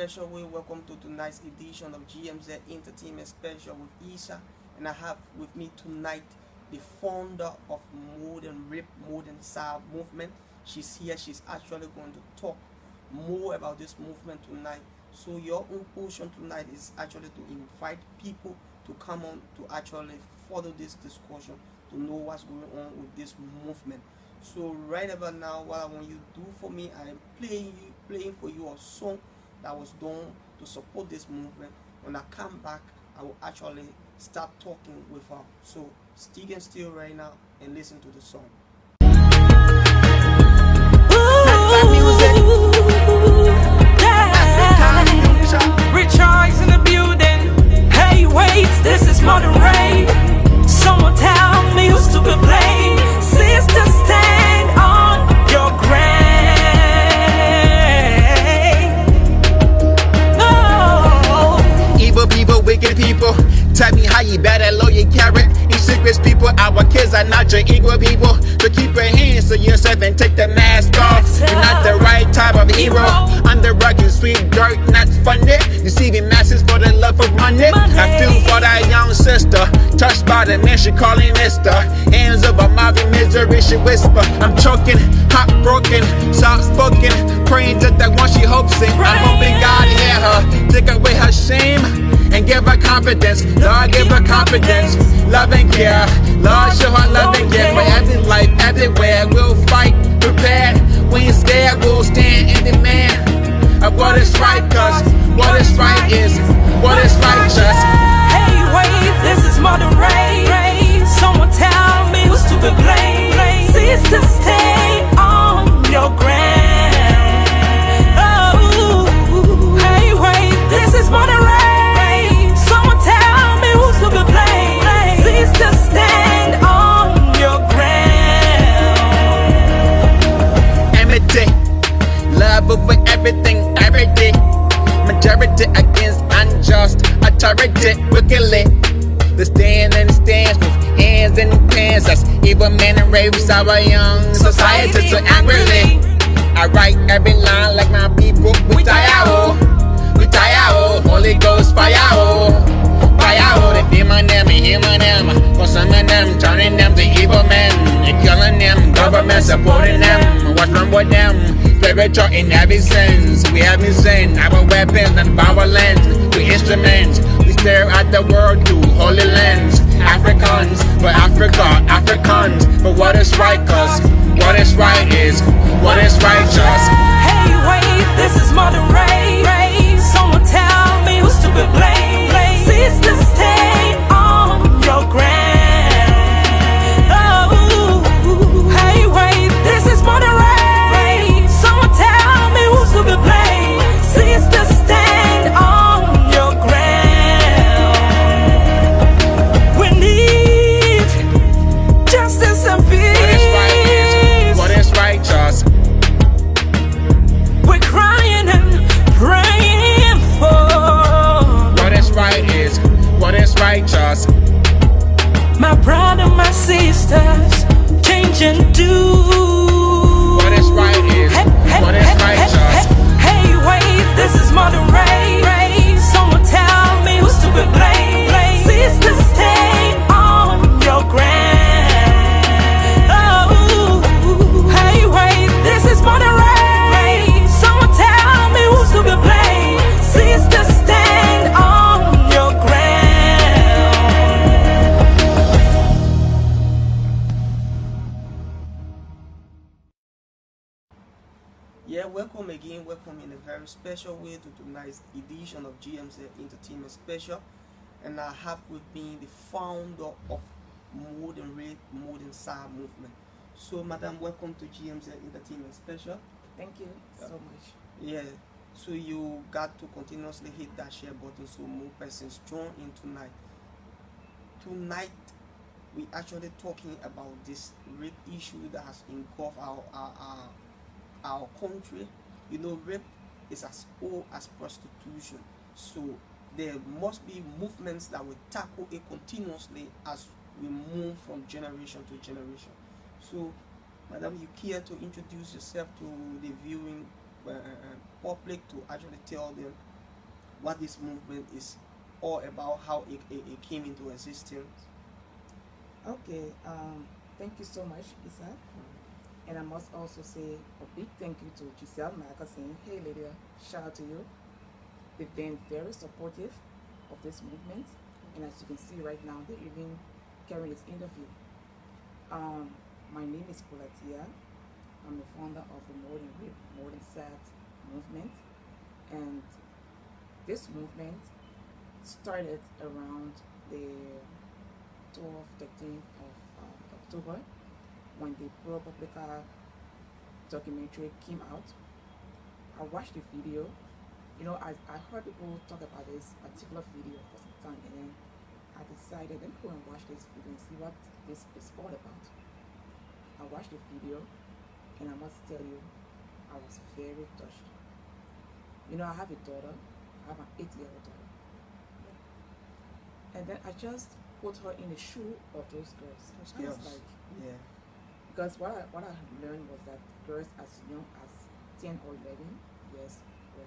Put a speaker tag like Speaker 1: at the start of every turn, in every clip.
Speaker 1: special way. Welcome to tonight's edition of GMZ Entertainment Special with Issa, and I have with me tonight the founder of Modern Rap, Modern Sound movement. She's here. She's actually going to talk more about this movement tonight. So your own portion tonight is actually to invite people to come on to actually follow this discussion, to know what's going on with this movement. So right about now, what I want you to do for me, I am playing for you a song that was done to support this movement. When I come back, I will actually start talking with her. So stick and still right now and listen to the song.
Speaker 2: Rejoice in the building. Hey, wait, this is Modern Ray. Someone tell me who's to be blamed. Sister, stand on your grave. No.
Speaker 3: Evil people, wicked people. Tell me how you better low your carrot. These secrets people, our kids are not your equal people. So keep your hands to yourself and take the mask off. You're not the right type of hero. Under rug and sweet dirt, not funded. Deceiving masses for the love of money. I feel for that young sister, touched by the man she calling mister. Hands over mouth in misery, she whisper. I'm choking, heartbroken, soft spoken, praying to that one she hopes in. I'm hoping God hear her, take away her shame and give her confidence. Lord, give her confidence, love and care. Lord, show her love and care. For every life, everywhere, we'll fight, prepared. We ain't scared, we'll stand in demand of what is right, cause what is right is what is righteous.
Speaker 2: Hey, wait, this is Modern Ray. Someone tell me who's to be blamed. Sister, stay on your ground. Oh, hey, wait, this is Modern Ray. Someone tell me who's to be blamed. Sister, stand on your ground.
Speaker 3: Enmity, love over everything, every day. Majority against unjust authority, wickedly. The stand and stands with hands in the pants. That's evil men and rapes our young society so angrily. I write every line like my people. We tire, Holy Ghost fire, fire. The demon them and human them, consuming them, turning them to evil men, and killing them. Government supporting them. What's wrong with them? Spiritual in every sense. We have been sent our weapons and violence. We instruments. We stare at the world through holy lens. Africans for Africa, Africans for what is right, cause what is right is what is righteous.
Speaker 2: Hey, wait, this is Modern Ray. Someone tell me who's to be blamed. Sister, stay on your ground. Oh, hey, wait, this is Modern Ray. Someone tell me who's to be blamed. Sister, stand on your ground. We need justice and peace.
Speaker 3: What is righteous?
Speaker 2: We're crying and praying for
Speaker 3: what is right is what is righteous.
Speaker 2: my brother, my sisters, change and do.
Speaker 3: What is right is what is righteous.
Speaker 2: Hey, wait, this is Modern Ray. Someone tell me who's to be blamed. Sister, stay on your ground. Oh, hey, wait, this is Modern Ray. Someone tell me who's to be blamed. Sister, stand on your ground.
Speaker 1: Yeah, welcome again. Welcome in a very special way to tonight's edition of GMZ Entertainment Special. And I have with me the founder of Modern Rap, Modern Sound movement. So, Madam, welcome to GMZ Entertainment Special.
Speaker 4: Thank you so much.
Speaker 1: Yeah, so you got to continuously hit that share button so more persons join in tonight. Tonight, we actually talking about this rape issue that has engulfed our country. You know, rape is as old as prostitution. So there must be movements that will tackle it continuously as we move from generation to generation. So, Madam, you care to introduce yourself to the viewing public to actually tell them what this movement is all about, how it came into existence.
Speaker 4: Okay, thank you so much, Issa. And I must also say a big thank you to Giselle Magazine. Hey, Lydia, shout out to you. They've been very supportive of this movement, and as you can see right now, they're even carrying this interview. My name is Guladia. I'm the founder of the More Than Rape, More Than Sad movement, and this movement started around the 12th, 13th of October when the ProPublica documentary came out. I watched the video. You know, I heard people talk about this particular video for some time, and then I decided, let me go and watch this video and see what this is all about. I watched the video, and I must tell you, I was very touched. You know, I have a daughter. I have an 8-year-old daughter. And then I just put her in the shoe of those girls. I was like,
Speaker 1: Yeah.
Speaker 4: because what I learned was that girls as young as 10 or 11 years were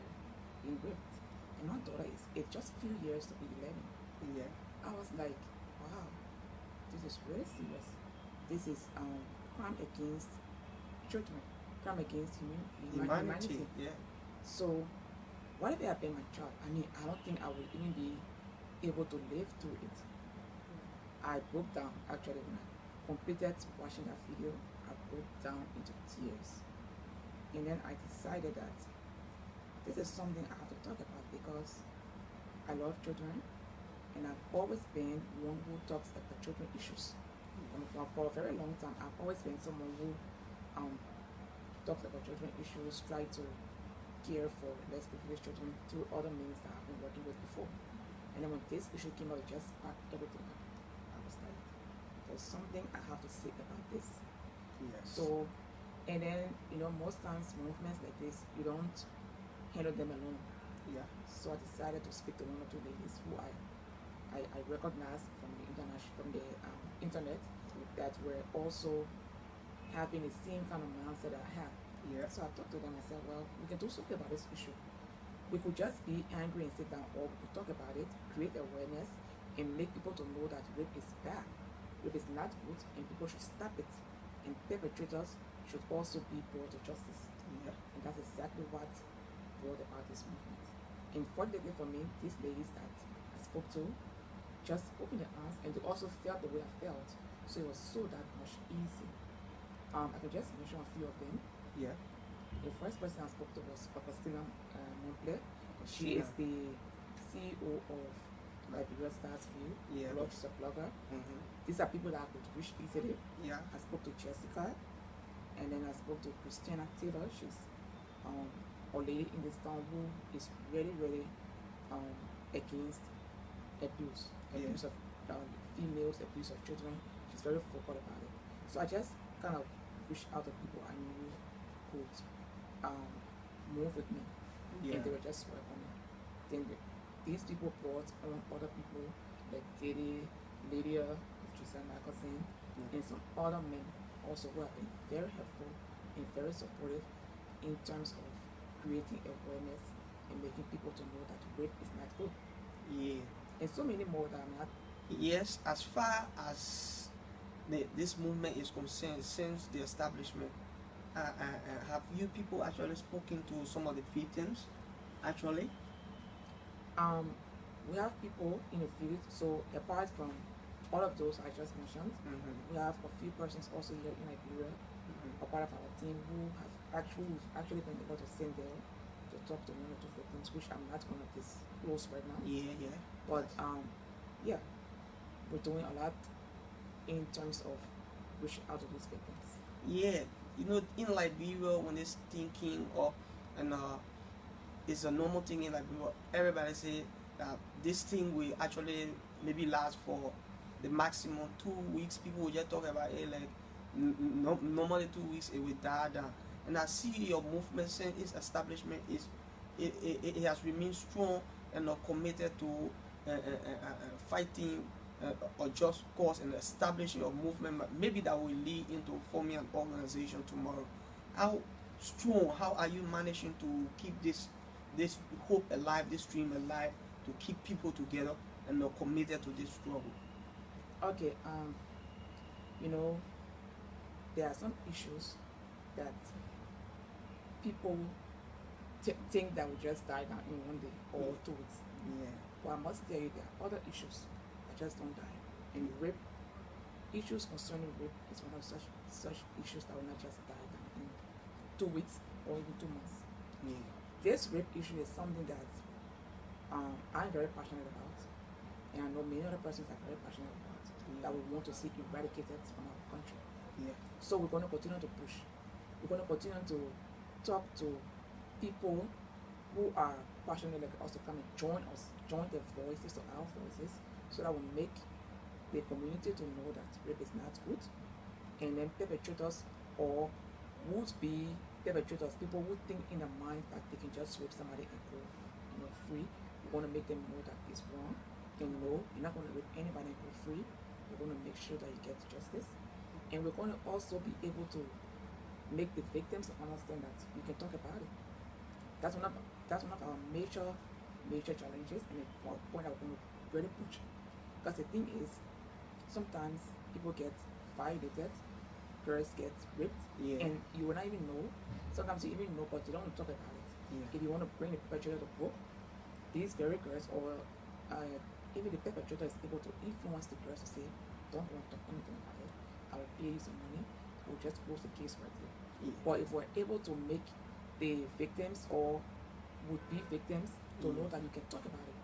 Speaker 4: being raped. And my daughter it's just a few years to be 11.
Speaker 1: Yeah.
Speaker 4: I was like, wow, this is really serious. This is crime against children, crime against humanity.
Speaker 1: Yeah.
Speaker 4: So, what if it had been my child? I mean, I don't think I would even be able to live through it. I broke down actually when I completed watching that video. I broke down into tears, and then I decided that this is something I have to talk about because I love children, and I've always been one who talks about children issues. For a very long time, I've always been someone who talks about children issues, try to care for less privileged children through other means that I've been working with before. And then when this issue came out, it just sparked everything up. I was like, there's something I have to say about this.
Speaker 1: Yes.
Speaker 4: So, and then, you know, most times movements like this, you don't handle them alone.
Speaker 1: Yeah.
Speaker 4: So I decided to speak to one or two ladies who I recognized from the internet that were also having the same kind of mindset that I have.
Speaker 1: Yeah.
Speaker 4: So I talked to them. I said, well, we can do something about this issue. We could just be angry and sit down, or we could talk about it, create awareness, and make people to know that rape is bad. Rape is not good, and people should stop it. And perpetrators should also be brought to justice.
Speaker 1: Yeah.
Speaker 4: And that's exactly what brought about this movement. And fortunately for me, these ladies that I spoke to just opened their arms, and they also felt the way I felt. So it was so that much easy. I can just mention a few of them.
Speaker 1: Yeah.
Speaker 4: The first person I spoke to was Christina Montler. She is the CEO of Liberia Stars View,
Speaker 1: Yeah.
Speaker 4: She's a blogger.
Speaker 1: Mm-hmm.
Speaker 4: These are people that I could reach easily.
Speaker 1: Yeah.
Speaker 4: I spoke to Jessica, and then I spoke to Christina Taylor. She's a lady in this town who is really, really against abuse of females, abuse of children. She's very vocal about it. So I just kind of reached out to people I knew could move with me,
Speaker 1: Yeah.
Speaker 4: and they were just welcoming. Then these people brought on other people like Lydia of Giselle Magazine, and some other men also who have been very helpful and very supportive in terms of creating awareness and making people to know that rape is not good.
Speaker 1: Yeah.
Speaker 4: And so many more that I'm not.
Speaker 1: Yes, as far as this movement is concerned, since the establishment, have you people actually spoken to some of the victims? Actually,
Speaker 4: We have people in the field. So apart from all of those I just mentioned, we have a few persons also here in Liberia, a part of our team who have actually been able to send there to talk to one or two victims, which I'm not going to disclose right now.
Speaker 1: yeah.
Speaker 4: But yeah, we're doing a lot in terms of reaching out to these victims.
Speaker 1: Yeah, you know, in Liberia, when this thing came up, and it's a normal thing in Liberia, everybody say that this thing will actually maybe last for the maximum 2 weeks. People will just talk about it like normally 2 weeks it will die down. And I see your movement since its establishment it has remained strong and committed to fighting a just cause and establishing a movement. Maybe that will lead into forming an organization tomorrow. How strong? How are you managing to keep this this hope alive, this dream alive, to keep people together and committed to this struggle?
Speaker 4: Okay, you know, there are some issues that people think that will just die down in one day or 2 weeks.
Speaker 1: Yeah.
Speaker 4: But I must tell you, there are other issues that just don't die. And rape, issues concerning rape is one of such issues that will not just die down in 2 weeks or even 2 months.
Speaker 1: Yeah.
Speaker 4: This rape issue is something that I'm very passionate about, and I know many other persons are very passionate about, that we want to see eradicated from our country.
Speaker 1: Yeah.
Speaker 4: So we're going to continue to push. We're going to continue to talk to people who are passionate like us to come and join us, join their voices to our voices, so that we make the community to know that rape is not good, and then perpetrators or would be perpetrators, people who think in their mind that they can just rape somebody and go, free. We're going to make them know that it's wrong, and no, you're not going to rape anybody and go free. We're going to make sure that you get justice, and we're going to also be able to make the victims understand that we can talk about it. That's one of our major challenges, and a point I'm going to really push. Because the thing is, sometimes people get violated, girls get raped, and you will not even know. Sometimes you even know, but you don't want to talk about it.
Speaker 1: Yeah.
Speaker 4: If you want to bring the perpetrator to book, these very girls, or even the perpetrator is able to influence the girls to say, don't want to talk anything about it. I will pay you some money. We'll just close the case right there.
Speaker 1: Yeah.
Speaker 4: But if we're able to make the victims or would-be victims to know that you can talk about it,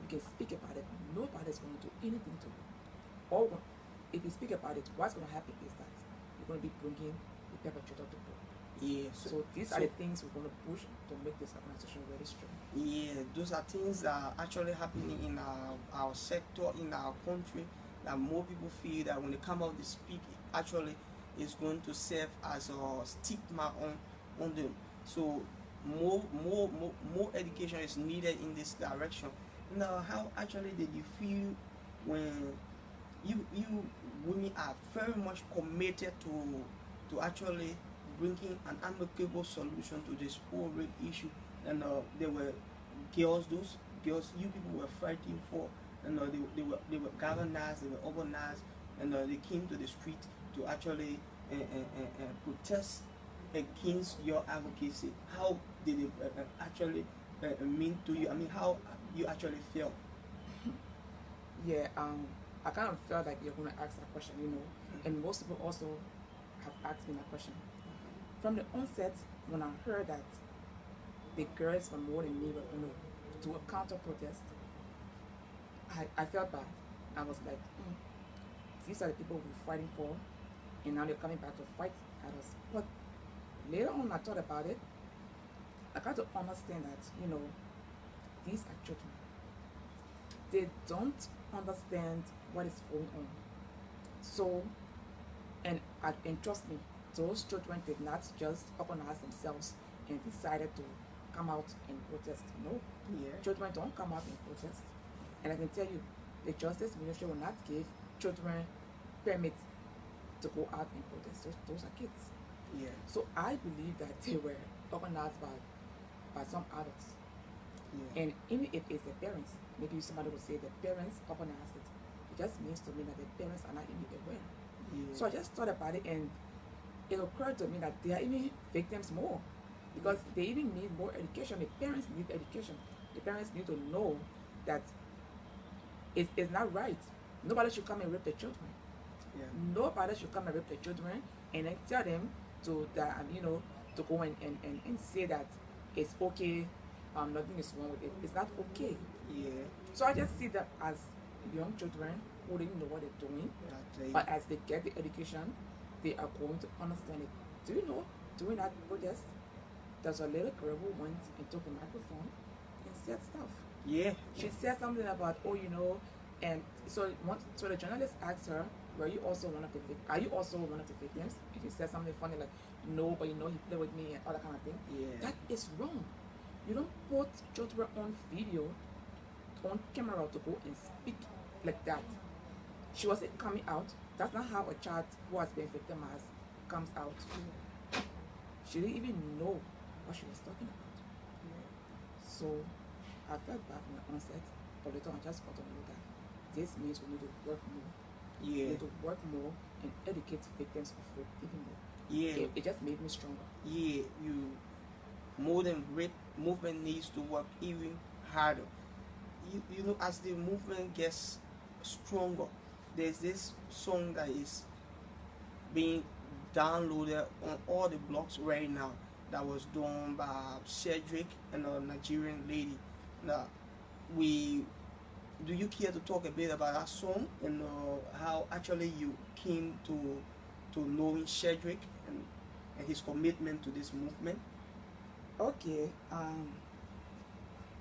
Speaker 4: you can speak about it, nobody's going to do anything to you. Or if you speak about it, what's going to happen is that you're going to be bringing the perpetrator to book.
Speaker 1: Yeah.
Speaker 4: So these are the things we're going to push to make this organization very strong.
Speaker 1: Yeah, those are things that are actually happening in our sector, in our country, that more people feel that when they come out to speak, actually is going to serve as a stigma on them. So more education is needed in this direction. Now, how actually did you feel when you women are very much committed to actually bringing an amicable solution to this whole rape issue? And there were those girls you people were fighting for, and they were galvanized, they were organized, and they came to the street to actually protest against your advocacy. How did it actually mean to you? I mean, how you actually felt?
Speaker 4: Yeah, I kind of felt like you're going to ask that question, and most people also have asked me that question. From the onset, when I heard that the girls from more than me were going to do a counter protest, I felt bad. I was like, these are the people we're fighting for, and now they're coming back to fight at us. But later on, I thought about it. I got to understand that, these are children. They don't understand what is going on. So, and trust me, those children did not just organize themselves and decided to come out and protest. No.
Speaker 1: Yeah.
Speaker 4: Children don't come out and protest. And I can tell you, the Justice Ministry will not give children permits to go out and protest. Those are kids.
Speaker 1: Yeah.
Speaker 4: So I believe that they were organized by some adults.
Speaker 1: Yeah.
Speaker 4: And even if it's the parents, maybe somebody would say the parents organized it. It just means to me that the parents are not even aware.
Speaker 1: Yeah.
Speaker 4: So I just thought about it, and it occurred to me that they are even victims more, because they even need more education. The parents need education. The parents need to know that it's not right. Nobody should come and rape the children.
Speaker 1: Yeah.
Speaker 4: Nobody should come and rape the children and then tell them to to go and say that it's okay, nothing is wrong with it. It's not okay.
Speaker 1: Yeah.
Speaker 4: So I just see them as young children who didn't know what they're doing,
Speaker 1: Exactly.
Speaker 4: but as they get the education, they are going to understand it. Do you know, during that protest, there's a little girl who went and took the microphone and said stuff.
Speaker 1: Yeah.
Speaker 4: She said something about, and so the journalist asked her, are you also one of the victims? And she said something funny like, no, but he played with me and all that kind of thing.
Speaker 1: Yeah.
Speaker 4: That is wrong. You don't put children on video, on camera to go and speak like that. She wasn't coming out. That's not how a child who has been victimized comes out. She didn't even know what she was talking about. So I felt bad from the onset, but later on I just got to know that this means we need to work more. We
Speaker 1: Yeah,
Speaker 4: need to work more and educate victims of rape even more.
Speaker 1: yeah,
Speaker 4: It just made me stronger.
Speaker 1: yeah. Modern rape movement needs to work even harder. You know, as the movement gets stronger, there's this song that is being downloaded on all the blogs right now that was done by Cedric and a Nigerian lady. Now, we do you care to talk a bit about that song and how actually you came to knowing Cedric and his commitment to this movement?
Speaker 4: Okay,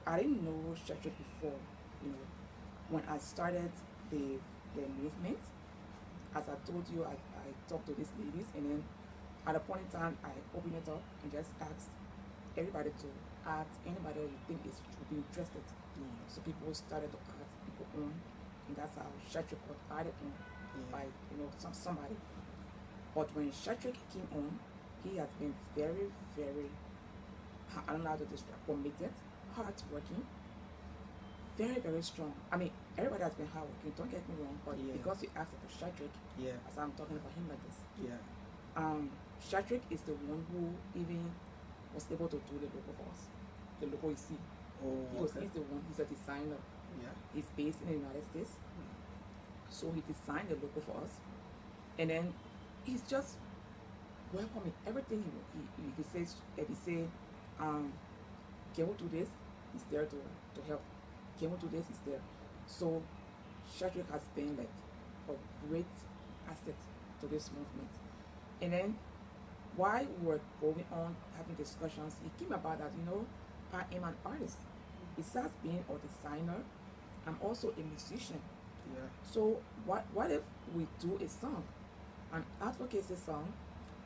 Speaker 4: I didn't know Cedric before, you know, when I started the movement. As I told you, I talked to these ladies, and then at a point in time, I opened it up and just asked everybody to add anybody you think is would be interested. So people started to add people on, and that's how Cedric got added on by somebody. But when Cedric came on, he has been very, very, I don't know how to describe, committed, hardworking, very, very strong. I mean, everybody has been hardworking, don't get me wrong, but because you asked about Cedric,
Speaker 1: Yeah,
Speaker 4: as I'm talking about him like this,
Speaker 1: yeah,
Speaker 4: Cedric is the one who even was able to do the logo for us, the logo you see.
Speaker 1: oh, okay.
Speaker 4: He's the one, he's a designer.
Speaker 1: Yeah,
Speaker 4: He's based in the United States. So he designed the logo for us. And then he's just welcoming everything if he say, can we do this? He's there to help. Can we do this? He's there. So Cedric has been like a great asset to this movement. And then while we were going on having discussions, it came about that, I am an artist. Besides being a designer, I'm also a musician.
Speaker 1: yeah,
Speaker 4: So what if we do a song, an advocacy song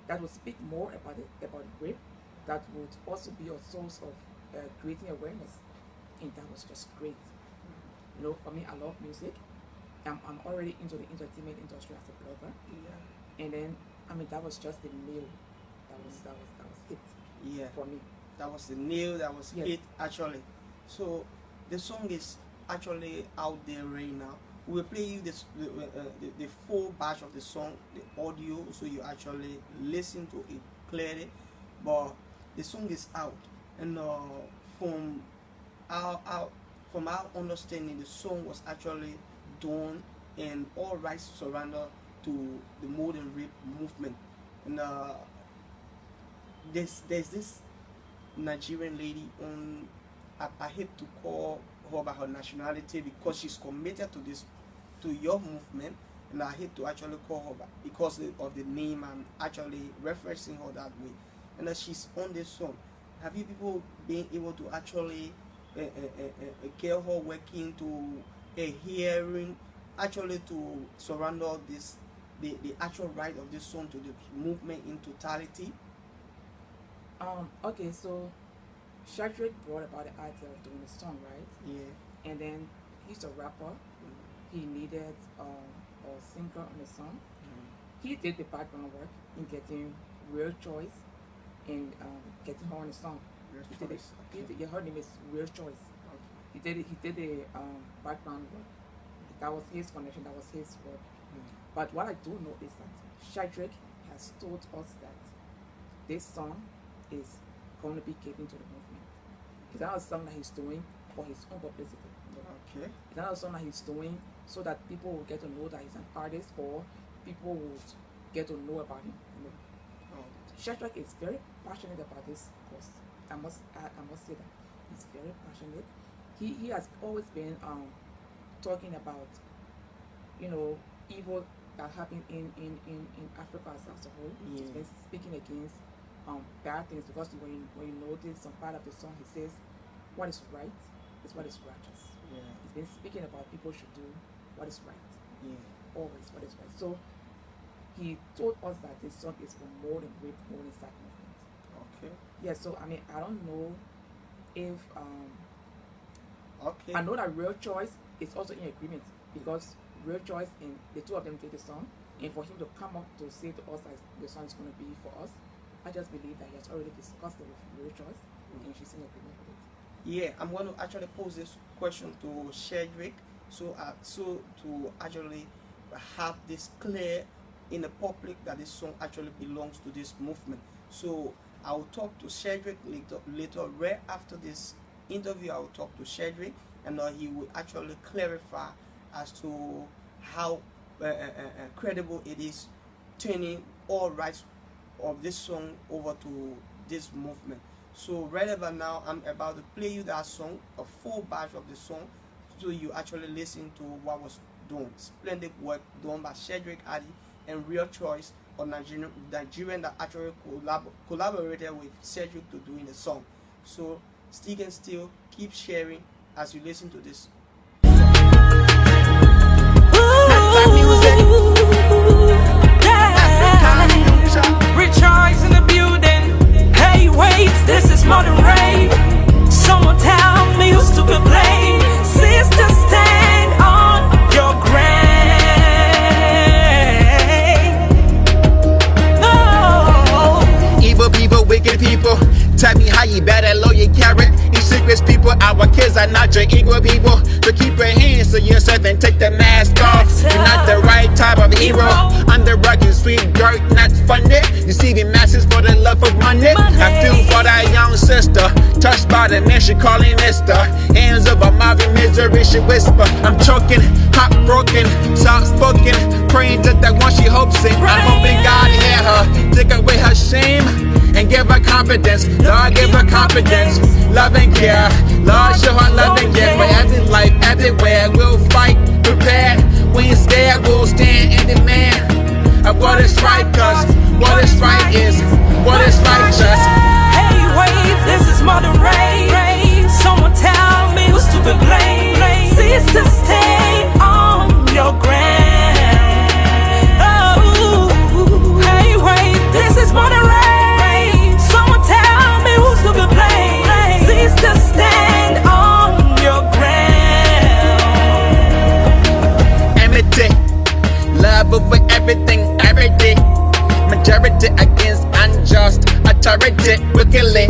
Speaker 4: that would speak more about rape, that would also be a source of creating awareness, and that was just great. For me, I love music. I'm already into the entertainment industry as a blogger,
Speaker 1: yeah,
Speaker 4: and then that was just the nail. That was it
Speaker 1: yeah.
Speaker 4: for me.
Speaker 1: That was the nail that was
Speaker 4: Yes.
Speaker 1: hit actually. So the song is actually out there right now. We'll play you the full batch of the song, the audio, so you actually listen to it clearly. But the song is out, and from our understanding, the song was actually done and all rights surrender to the modern rape movement. And there's this Nigerian lady on, I hate to call her by her nationality because she's committed to your movement, and I hate to actually call her back because of the name. I'm actually referencing her that way, and she's on this song. Have you people been able to actually get her working to a hearing, actually to surrender this the actual right of this song to the movement in totality?
Speaker 4: Okay, so Cedric brought about the idea of doing a song, right?
Speaker 1: Yeah.
Speaker 4: And then he's a rapper. He needed a singer on the song. He did the background work in getting Real Choice and getting her on the song.
Speaker 1: Real
Speaker 4: He did it.
Speaker 1: Choice,
Speaker 4: Her name is Real Choice. He did it. He did the background work. That was his connection. That was his work. But what I do know is that Cedric has told us that this song is going to be given to the movement. It's not a song that he's doing for his own publicity.
Speaker 1: Okay.
Speaker 4: It's not a song that he's doing so that people will get to know that he's an artist, or people would get to know about him.
Speaker 1: Oh,
Speaker 4: Cedric is very passionate about this cause. I must say that he's very passionate. He has always been talking about evil that happened in Africa as a whole. He's
Speaker 1: Yeah.
Speaker 4: been speaking against bad things, because when you notice some part of the song, he says what is right is what is righteous.
Speaker 1: yeah,
Speaker 4: He's been speaking about people should do what is right,
Speaker 1: yeah.
Speaker 4: always what is right. So he told us that this song is for more than rape, more than sack movement.
Speaker 1: Okay.
Speaker 4: Yeah, so I don't know if
Speaker 1: Okay.
Speaker 4: I know that Real Choice is also in agreement, because Real Choice and the two of them did the song, and for him to come up to say to us that the song is going to be for us, I just believe that he has already discussed it with Real Choice, and she's in agreement with it.
Speaker 1: Yeah, I'm going to actually pose this question to Shedrick, so to actually have this clear in the public that this song actually belongs to this movement. So I will talk to Shedrick later. Right after this interview, I will talk to Shedrick, and he will actually clarify as to how credible it is turning all rights of this song over to this movement. So right about now, I'm about to play you that song, a full batch of the song, so you actually listen to what was done. Splendid work done by Shedrick Addy and Real Choice, or Nigerian that actually collaborated with Cedric to doing the song. So stick and still, keep sharing as you listen to this.
Speaker 2: Rejoice in the building. Hey, wait, this is modern rain. Someone tell me who's to be blamed. Sister, stand on your ground. No.
Speaker 3: Evil people, wicked people, tell me how you better lower your carrot. You secrets people, our kids are not your equal people. So keep your hands to yourself and take the mask off. You're not the right type of hero. Under rug and sweet dirt, not funded. You see the masses for the love of money. I feel for that young sister, touched by the man she calling mister. Hands over mouth in misery, she whisper. I'm choking, heartbroken, soft spoken, praying just that one she hopes in. I'm hoping God hear her, take away her shame and give her confidence. Lord, give her confidence, love and care. Lord, show her love and care. For every life, everywhere, we'll fight, prepared. We ain't scared, we'll stand in demand of what is right, cause what is right is what is righteous.
Speaker 2: Hey, wait, this is modern rain. Someone tell me who's to be blamed. Sister, stay on your ground. Oh, hey, wait, this is modern rain. Someone tell me who's to be blamed. Sister, stand on your ground.
Speaker 3: Enmity, love over everything, every day. Majority against unjust authority, wickedly.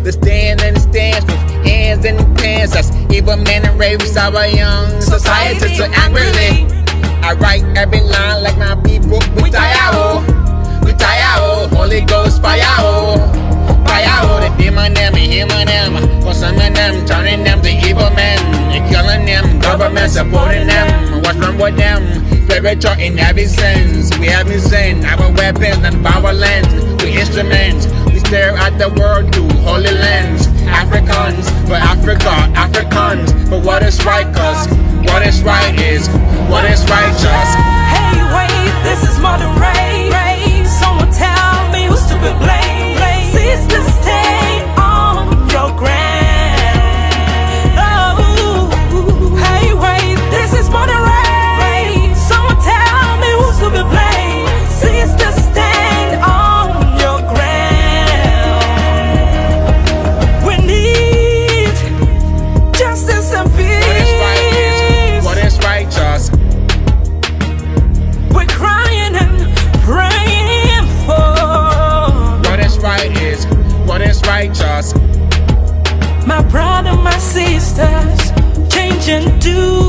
Speaker 3: The stand and the stands with hands in the pants. That's evil men and rapes our young society so angrily. I write every line like my people. We tire, Holy Ghost fire, the demon them, human them. For some of them, turning them to evil men. They're killing them, government supporting them. What's wrong with them? Spiritual in every sense. We haven't seen our weapons and violence. We instruments. We stare at the world through holy lens. Africans for Africa, Africans for what is right, cause what is right is what is righteous.
Speaker 2: Hey, wait, this is modern rain. Someone tell me who's to be blamed. Sister, stay on your ground. Oh, hey, wait, this is modern rain. Someone tell me who's to be blamed. Sister, stand on your ground. We need justice and peace.
Speaker 3: What is righteous?
Speaker 2: We're crying and praying for
Speaker 3: What is righteous?
Speaker 2: my brother, my sisters, change and do.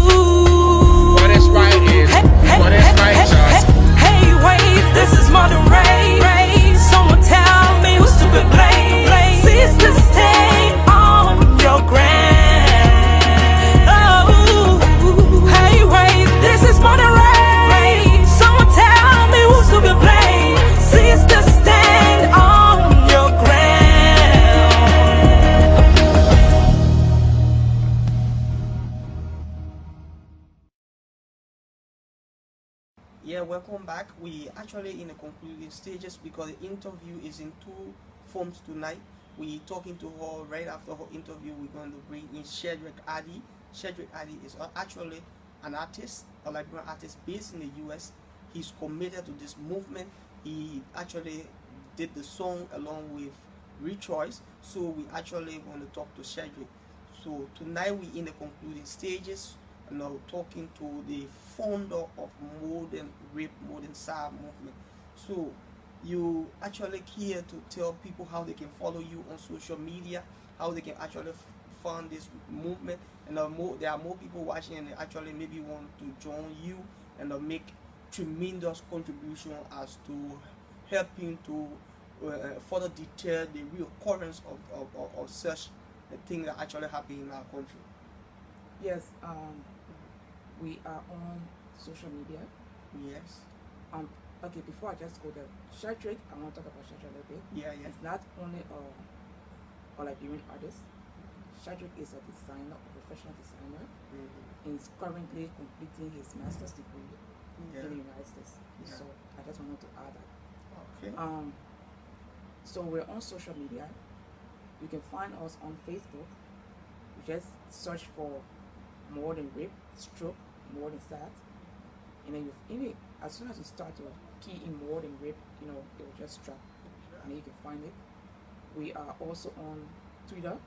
Speaker 3: What is right is what is righteous?
Speaker 2: Hey, wait, this is modern rain. Someone tell me who's to be blamed. Sister, stay on your ground. Oh, hey, wait, this is modern rain. Someone tell me who's to be blamed. Sister, stand on your ground.
Speaker 1: Yeah, welcome back. We actually in the concluding stages because the interview is in two forms tonight. We talking to her right after her interview. We're going to bring in Shedrick Addy. Shedrick Addy is actually an artist, a Liberian artist based in the US. He's committed to this movement. He actually did the song along with Rechoice. So we actually want to talk to Shedrick. So tonight we in the concluding stages. Now talking to the founder of modern rap, modern sound movement. So you actually here to tell people how they can follow you on social media, how they can actually fund this movement, and there are more people watching, and they actually maybe want to join you and make tremendous contribution as to helping to further deter the reoccurrence of such things that actually happen in our country.
Speaker 4: Yes, we are on social media.
Speaker 1: Yes.
Speaker 4: Okay, before I just go there, Shadrach, I want to talk about Shadrach a little bit.
Speaker 1: Yeah.
Speaker 4: It's not only a Liberian artist. Shadrach is a designer, a professional designer, and is currently completing his master's degree in the United States.
Speaker 1: Yeah.
Speaker 4: So I just wanted to add that.
Speaker 1: Okay.
Speaker 4: So we're on social media. You can find us on Facebook. You just search for More Than Rape, stroke, More Than Sad. And then as soon as you start to key in More Than Rape, it will just drop. And then you can find it. We are also on Twitter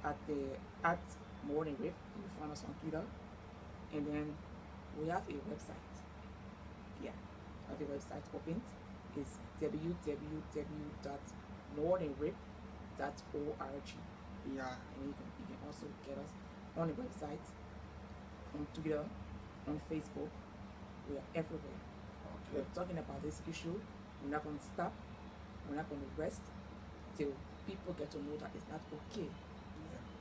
Speaker 4: at More Than Rape. You can find us on Twitter. And then we have a website. Yeah, I have a website opened. It's www.morethanrape.org.
Speaker 1: Yeah.
Speaker 4: And you can also get us on the website, on Twitter, on Facebook. We are everywhere.
Speaker 1: Okay.
Speaker 4: We're talking about this issue. We're not going to stop. We're not going to rest till people get to know that it's not okay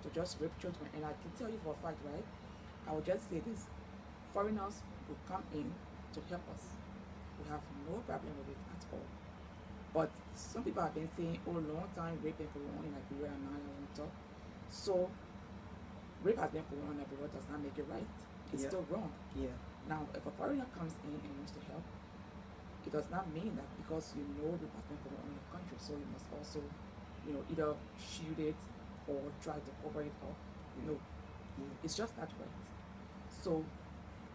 Speaker 4: to just rape children. And I can tell you for a fact, right? I will just say this: foreigners will come in to help us. We have no problem with it at all. But some people have been saying, oh, long time rape and going on in Liberia, and now I won't talk. So rape has been going on in Liberia does not make it right. It's still wrong.
Speaker 1: Yeah.
Speaker 4: Now, if a foreigner comes in and wants to help, it does not mean that because you know rape has been going on in the country, so you must also, either shield it or try to cover it up. No, it's just not right. So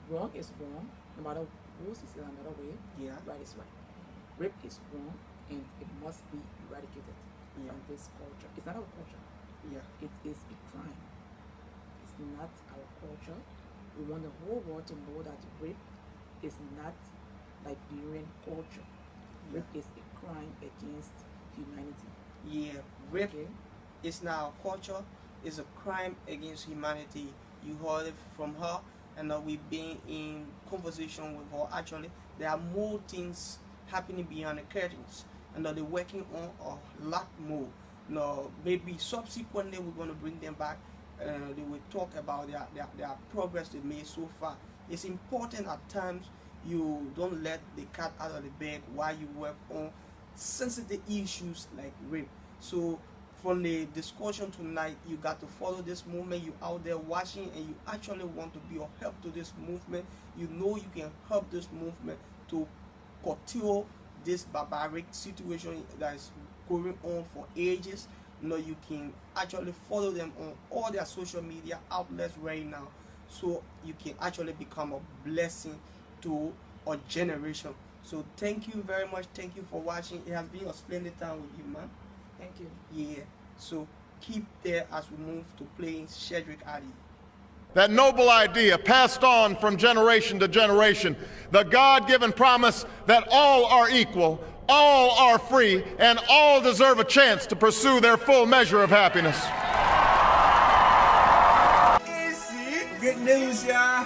Speaker 4: wrong is wrong, no matter who sees it another way. Right is right. Rape is wrong, and it must be eradicated from this culture. It's not our culture. It is a crime. It's not our culture. We want the whole world to know that rape is not Liberian culture. Rape is a crime against humanity.
Speaker 1: Rape is not our culture. It's a crime against humanity. You heard it from her, and we've been in conversation with her. Actually, there are more things happening behind the curtains, and they're working on a lot more. Maybe subsequently we're going to bring them back. They will talk about their progress they made so far. It's important at times you don't let the cat out of the bag while you work on sensitive issues like rape. So from the discussion tonight, you got to follow this movement. You out there watching, and you actually want to be of help to this movement. You know you can help this movement to curtail this barbaric situation that is going on for ages. You can actually follow them on all their social media outlets right now, so you can actually become a blessing to a generation. So thank you very much. Thank you for watching. It has been a splendid time with you, man.
Speaker 4: Thank you.
Speaker 1: So keep there as we move to playing Shadrach Addy.
Speaker 5: That noble idea passed on from generation to generation, the God-given promise that all are equal, all are free, and all deserve a chance to pursue their full measure of happiness.
Speaker 6: Good news, y'all.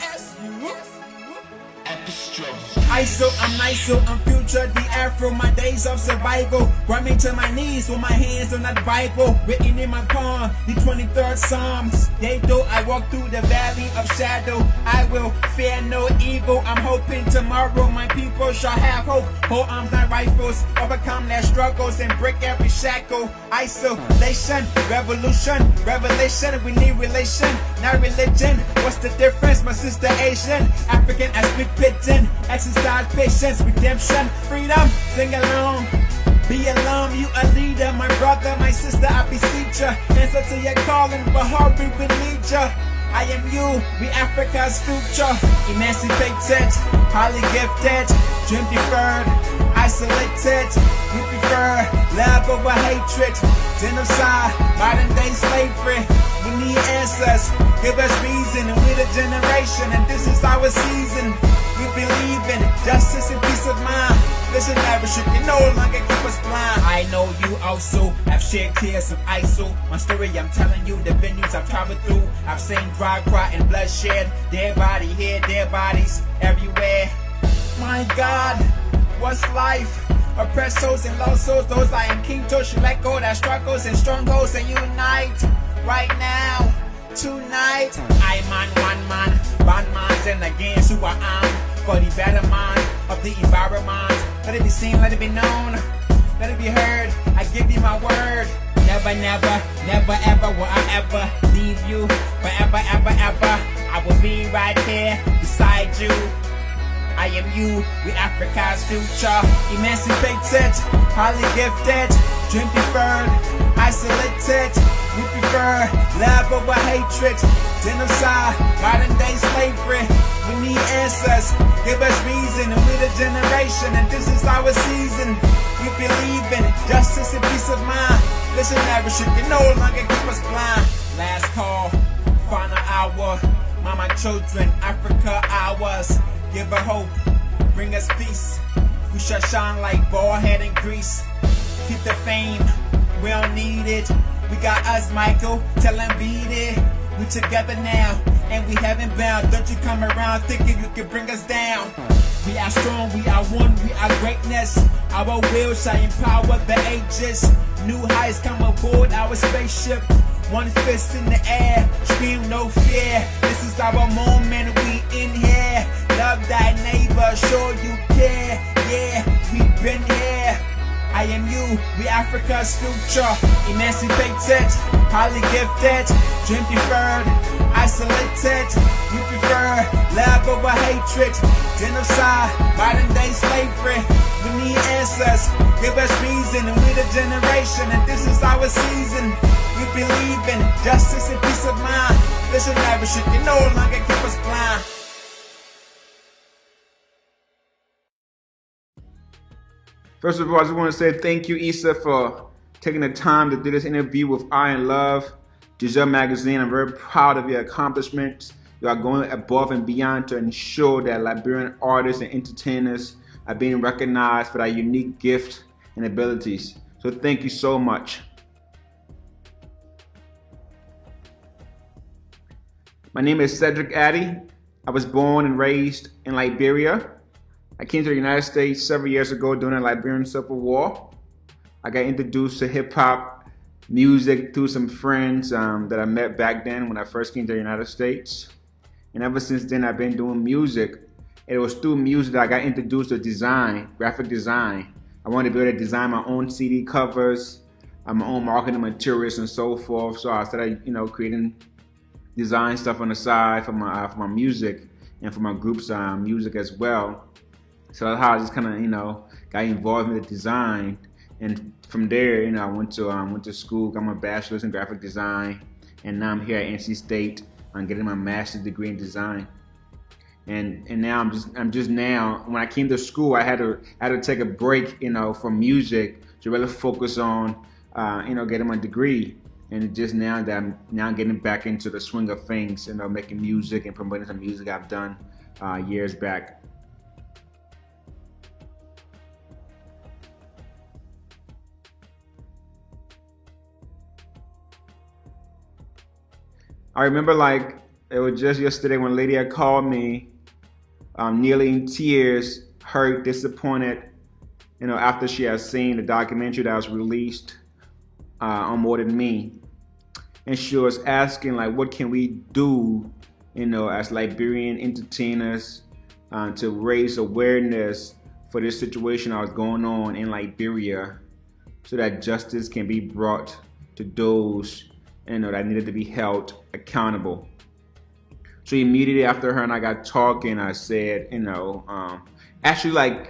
Speaker 6: I'm future, the afro, my days of survival brought me to my knees with my hands on that Bible written in my palm, the 23rd Psalms. Yea, though I walk through the valley of shadow, I will fear no evil. I'm hoping tomorrow my people shall have hope. Hold arms like rifles, overcome their struggles and break every shackle. Isolation, revolution, revelation. We need relation, not religion. What's the difference? My sister Asian, African, I speak pidgin. Exercise patience, redemption, freedom. Sing along, be alone. You a leader, my brother, my sister. I beseech ya. Answer to your calling, but hurry, we need ya. I am you, we Africa's future. Emancipated, highly gifted, dream deferred, isolated. We prefer love over hatred, genocide, modern day slavery. We need answers, give us reason, and we're the generation, and this is our season. We believe in justice and peace of mind. Visionary should no longer keep us blind. I I know you also have shed tears of ISO. My story I'm telling you, the venues I've traveled through. I've seen dry cry and bloodshed. Dead body here, dead bodies everywhere. My God, what's life? Oppressed souls and lost souls, those I am king to should let go that struggles and strongholds and unite right now, tonight. I man, one man, band minds and against who I am. For the better mind of the environment. Let it be seen, let it be known, let it be heard. I give you my word. Never, never, never ever will I ever leave you. Forever, ever, ever, I will be right here beside you. I am you, we Africa's future. Emancipated, highly gifted, dream deferred, isolated. We prefer love over hatred, genocide, modern day slavery. We need answers, give us reason, and we're the generation, and this is our season. We believe in justice and peace of mind. Visionary shit can no longer keep us blind. Last call, final hour. Mama, children, Africa ours. Give her hope, bring us peace. We shall shine like bald head in grease. Keep the fame, we don't need it. We got us, Michael, tell him beat it. We together now, and we haven't bound. Don't you come around thinking you can bring us down. We are strong, we are one, we are greatness. Our will shall empower the ages. New heights come aboard our spaceship. One fist in the air, scream no fear. This is our moment, we in here. Love thy neighbor, show you care. Yeah, we've been here. I am you, we Africa's future. Emancipated, highly gifted, dream deferred, isolated. We prefer love over hatred, genocide, modern day slavery. We need answers, give us reason, and we're the generation, and this is our season. We believe in justice and peace of mind. Visionary shit can no longer keep us blind.
Speaker 3: First of all, I just want to say thank you, Essa, for taking the time to do this interview with Iron Love, GMz magazine. I'm very proud of your accomplishments. You are going above and beyond to ensure that Liberian artists and entertainers are being recognized for their unique gifts and abilities. So thank you so much. My name is Cedric Addy. I was born and raised in Liberia. I came to the United States several years ago during the Liberian Civil War. I got introduced to hip hop music through some friends that I met back then when I first came to the United States. And ever since then, I've been doing music. It was through music that I got introduced to design, graphic design. I wanted to be able to design my own CD covers, my own marketing materials and so forth. So I started, creating design stuff on the side for my music and for my group's music as well. So that's how I just kind of, got involved in the design. And from there, I went to school, got my bachelor's in graphic design, and now I'm here at NC State. I'm getting my master's degree in design. And now I'm just now, when I came to school, I had to take a break, from music to really focus on, getting my degree. And just now that I'm now getting back into the swing of things, making music and promoting some music I've done years back. I remember it was just yesterday when Lydia called me, nearly in tears, hurt, disappointed, after she had seen the documentary that was released on More Than Me. And she was asking, what can we do, as Liberian entertainers to raise awareness for this situation that was going on in Liberia so that justice can be brought to those that needed to be held accountable. So immediately after her and I got talking, I said, actually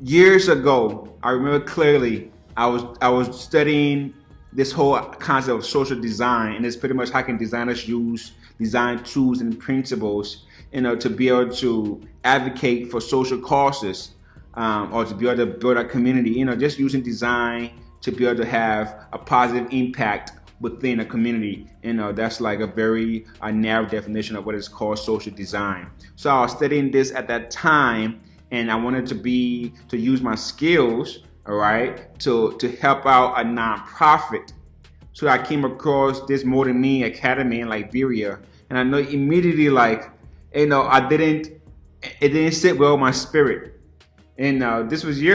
Speaker 3: years ago, I remember clearly, I was studying this whole concept of social design, and it's pretty much how can designers use design tools and principles, to be able to advocate for social causes, or to be able to build a community, just using design to be able to have a positive impact within a community. That's a very narrow definition of what is called social design. So I was studying this at that time, and I wanted to use my skills all right, to help out a nonprofit. So I came across this More Than Me Academy in Liberia, and I know immediately, like, you know, it didn't sit well with my spirit. And this was years